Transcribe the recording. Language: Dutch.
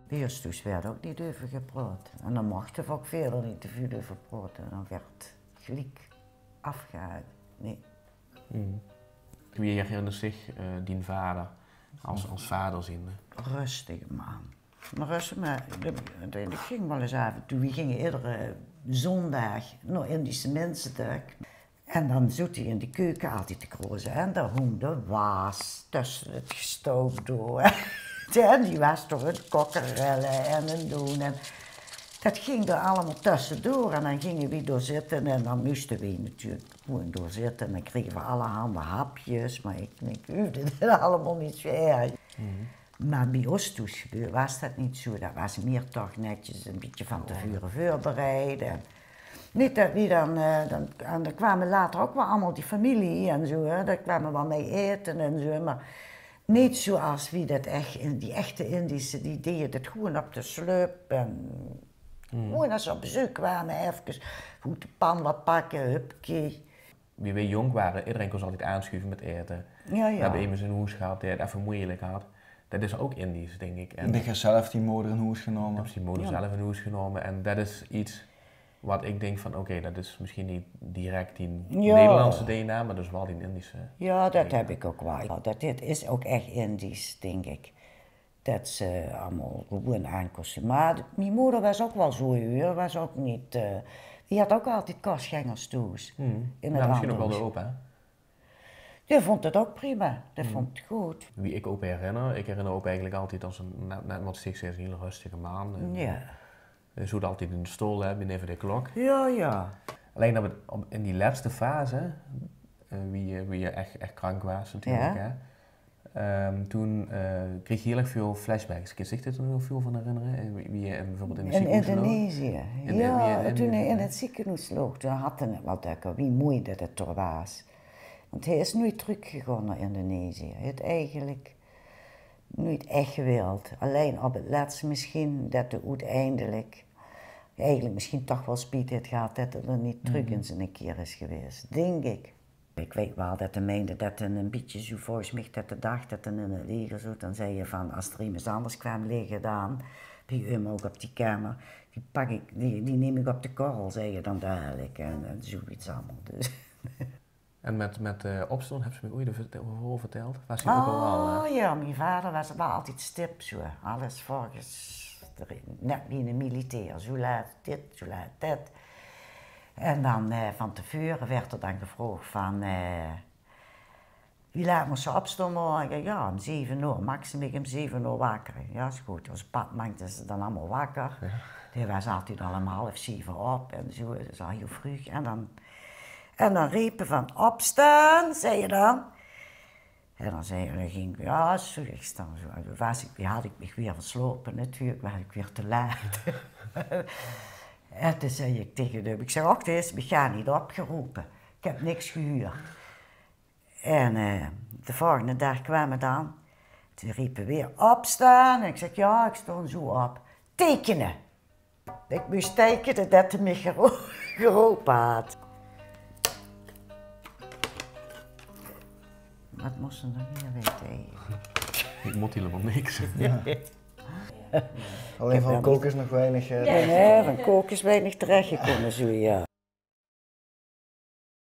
De eerst werd ook niet over gepraat. En dan mochten we ook verder niet te veel over praten. Dan werd gelijk afgehaald. Nee. Wie herinnert zich die vader als vader zijnde? Rustige man. Maar rustig, maar ik ging wel eens af en toe. We gingen iedere zondag naar Indische Mensendag. En dan zat hij in de keuken altijd te krozen. En daar hing de waas tussen het gestoof door. En die was toch het kokkerellen en een doen. En dat ging er allemaal tussendoor. En dan gingen we door zitten en dan moesten we natuurlijk gewoon door zitten. En dan kregen we allerhande hapjes, maar ik hoefde het allemaal niet zo erg. Maar bij ons thuis was dat niet zo. Dat was meer toch netjes een beetje van tevoren voorbereiden. Niet dat we dan kwamen later ook wel allemaal die familie en zo, hè. Daar kwamen we wel mee eten en zo, maar niet zoals wie dat echt, die echte Indische, die deden het gewoon op de sluip en gewoon als ze op bezoek kwamen, even goed de pan wat pakken, hupkie. Wie wij jong waren, iedereen kon altijd aanschuiven met eten. Ja. We hebben iemand zijn hoes gehad die het even moeilijk had. Dat is ook Indisch, denk ik. En ik heb zelf die moeder in hoes genomen. Ik heb die moeder zelf in hoes genomen en dat is iets wat ik denk van oké, dat is misschien niet direct die Nederlandse DNA, maar dus wel die Indische. Ja, dat heb ik ook wel. Dit is ook echt Indisch, denk ik. Dat ze allemaal gewoon aankosten. Maar mijn moeder was ook wel zo hoor, was ook niet... die had ook altijd kostgangers thuis. In het Misschien ook wel de huis. opa. Die vond het ook prima, die vond het goed. Wie ik opa herinner, ik herinner opa eigenlijk altijd als net wat zich een hele rustige man. Ja. Hij zat altijd in de stoel, beneden de klok. Ja. Alleen dat we in die laatste fase, wie je echt krank was natuurlijk, Ja. toen kreeg je heel erg veel flashbacks. Kun je zich dit er heel veel van herinneren? Wie je bijvoorbeeld in de In ziekenhuis Indonesië. in Toen hij in het ziekenhuis lag, toen hadden het wel dukker, wie mooi dat het er was. Want hij is nooit teruggegaan naar Indonesië. Hij had eigenlijk nooit echt gewild. Alleen op het laatste misschien dat hij uiteindelijk eigenlijk misschien toch wel spijt heeft gehad dat hij er niet terug eens een keer is geweest, denk ik. Ik weet wel dat hij meende dat hij een beetje zo volgens mij dat hij dacht dat hij in het leger zat. Dan zei je van als er iemand anders kwam liggen dan, bij hem ook op die kamer, die neem ik op de korrel, zei je dan dadelijk en zoiets allemaal. Dus. En met opstaan, heb je me ooit over verteld? Was hij ook al ja, mijn vader was wel altijd stip zo. Alles volgens, net wie een militair, zo laat dit, zo laat dat. En dan van tevoren werd er dan gevraagd van, wie laat me zo opstaan morgen? Ja, om 7 uur, maximum om 7 uur wakker. Ja, is goed. Als pad maakten ze dan allemaal wakker. Ja. Die was altijd al om 6:30 op en zo, dat is al heel vroeg. En dan riepen van opstaan, zei je dan. En dan ging ik, ja, sorry, ik sta zo. Had ik me weer verslopen, natuurlijk, was ik weer te laat. En toen zei ik tegen hem, ik zeg, wacht eens, ik ga niet opgeroepen. Ik heb niks gehuurd. En de volgende dag kwamen dan, toen riepen weer opstaan. En ik zeg, ja, ik stond zo op. Tekenen. Ik moest tekenen dat hij me geroepen had. Wat moesten we nog meer weten? Ik moet helemaal niks. Ja. Alleen van koken is nog weinig... Nee, van koken is weinig terechtgekomen, zo ja.